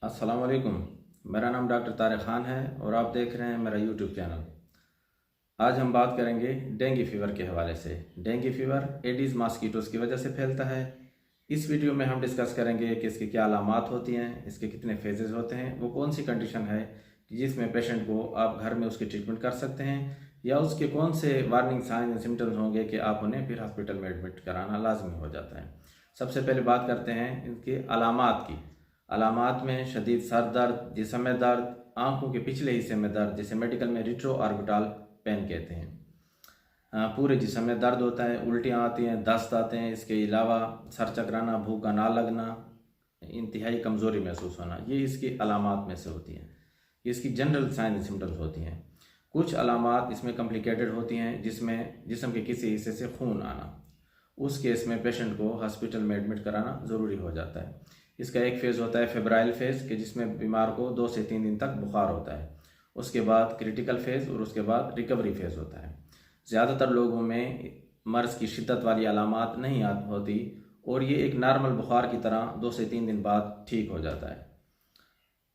अस्सलाम वालेकुम। मेरा नाम डॉक्टर तारिक ख़ान है और आप देख रहे हैं मेरा यूट्यूब चैनल। आज हम बात करेंगे डेंगू फीवर के हवाले से। डेंगू फीवर एडिस मॉस्किटोज़ की वजह से फैलता है। इस वीडियो में हम डिस्कस करेंगे कि इसकी क्या अलामात होती हैं, इसके कितने फेजेस होते हैं, वो कौन सी कंडीशन है कि जिसमें पेशेंट को आप घर में उसकी ट्रीटमेंट कर सकते हैं, या उसके कौन से वार्निंग साइन एंड सिम्टम्स होंगे कि आप उन्हें फिर हॉस्पिटल में एडमिट कराना लाजमी हो जाता है। सबसे पहले बात करते हैं इनकी अलामात की। अलामात में शदीद सर दर्द, जिस्म में दर्द, आंखों के पिछले हिस्से में दर्द, जिसे मेडिकल में रिट्रो ऑर्बिटल पेन कहते हैं। पूरे जिस्म में दर्द होता है, उल्टियाँ आती हैं, दस्त आते हैं। इसके अलावा सर चकराना, भूख का ना लगना, इंतहाई कमज़ोरी महसूस होना, ये इसकी अलामात में से होती हैं। इसकी जनरल साइन एंड सिम्टम्स होती हैं। कुछ अलामात इसमें कॉम्प्लिकेटेड होती हैं, जिसमें जिस्म के किसी हिस्से से खून आना। उस केस में पेशेंट को हॉस्पिटल में एडमिट कराना ज़रूरी हो जाता है। इसका एक फ़ेज़ होता है फेब्राइल फेज़ के, जिसमें बीमार को 2 से 3 दिन तक बुखार होता है। उसके बाद क्रिटिकल फेज़ और उसके बाद रिकवरी फेज़ होता है। ज़्यादातर लोगों में मर्ज़ की शिद्दत वाली अलामात नहीं होती और ये एक नॉर्मल बुखार की तरह 2 से 3 दिन बाद ठीक हो जाता है।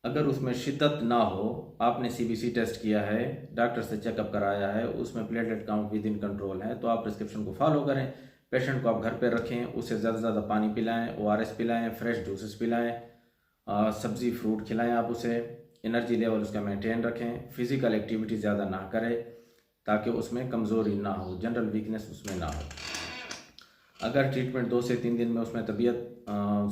अगर उसमें शिद्दत ना हो, आपने CBC टेस्ट किया है, डॉक्टर से चेकअप कराया है, उसमें platelet count with in control है, तो आप प्रिस्क्रिप्शन को फॉलो करें। पेशेंट को आप घर पे रखें, उसे ज़्यादा से ज़्यादा पानी पिलाएं, ORS पिलाएं, फ्रेश जूसेस पिलाएं, सब्ज़ी फ्रूट खिलाएं। आप उसे एनर्जी लेवल उसका मेंटेन रखें। फ़िज़िकल एक्टिविटी ज़्यादा ना करें ताकि उसमें कमज़ोरी ना हो, जनरल वीकनेस उसमें ना हो। अगर ट्रीटमेंट 2 से 3 दिन में उसमें तबीयत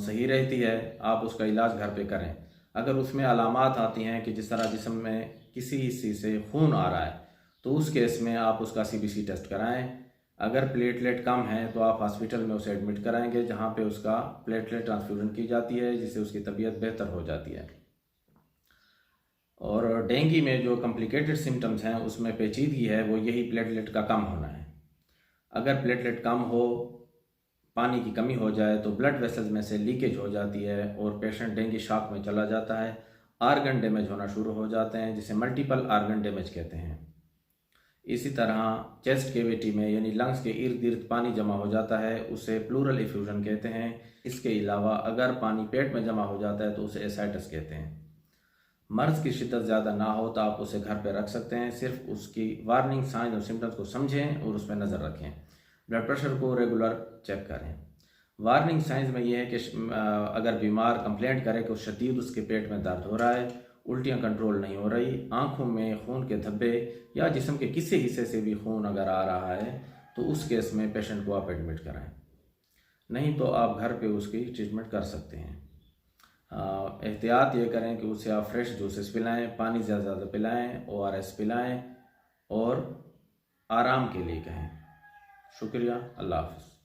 सही रहती है, आप उसका इलाज घर पे करें। अगर उसमें अलामात आती हैं कि जिस तरह जिस्म में किसी हिस्से से खून आ रहा है, तो उस केस में आप उसका CBC टेस्ट कराएं। अगर प्लेटलेट कम है तो आप हॉस्पिटल में उसे एडमिट कराएंगे, जहां पे उसका प्लेटलेट ट्रांसफ्यूजन की जाती है, जिससे उसकी तबीयत बेहतर हो जाती है। और डेंगू में जो कॉम्प्लिकेटेड सिम्टम्स हैं, उसमें पेचीदगी है वो यही प्लेटलेट का कम होना है। अगर प्लेटलेट कम हो, पानी की कमी हो जाए, तो ब्लड वेसल्स में से लीकेज हो जाती है और पेशेंट डेंगू शॉक में चला जाता है। आर्गन डैमेज होना शुरू हो जाते हैं, जिसे मल्टीपल आर्गन डैमेज कहते हैं। इसी तरह चेस्ट कैविटी में यानी लंग्स के इर्द गिर्द पानी जमा हो जाता है, उसे प्लूरल इफ्यूजन कहते हैं। इसके अलावा अगर पानी पेट में जमा हो जाता है तो उसे एसाइटिस कहते हैं। मर्ज़ की शिद्दत ज़्यादा ना हो तो आप उसे घर पर रख सकते हैं। सिर्फ उसकी वार्निंग साइन और सिम्टम्स को समझें और उस पर नज़र रखें। ब्लड प्रेशर को रेगुलर चेक करें। वार्निंग साइंस में यह है कि अगर बीमार कंप्लेंट करे कि शदीद उसके पेट में दर्द हो रहा है, उल्टियाँ कंट्रोल नहीं हो रही, आंखों में खून के धब्बे या जिस्म के किसी हिस्से से भी खून अगर आ रहा है, तो उस केस में पेशेंट को आप एडमिट कराएं। नहीं तो आप घर पे उसकी ट्रीटमेंट कर सकते हैं। एहतियात ये करें कि उसे आप फ्रेश जूसेस पिलाएं, पानी ज़्यादा ज़्यादा पिलाएं, ORS पिलाएं और आराम के लिए कहें। शुक्रिया। अल्लाह हाफ़िज़।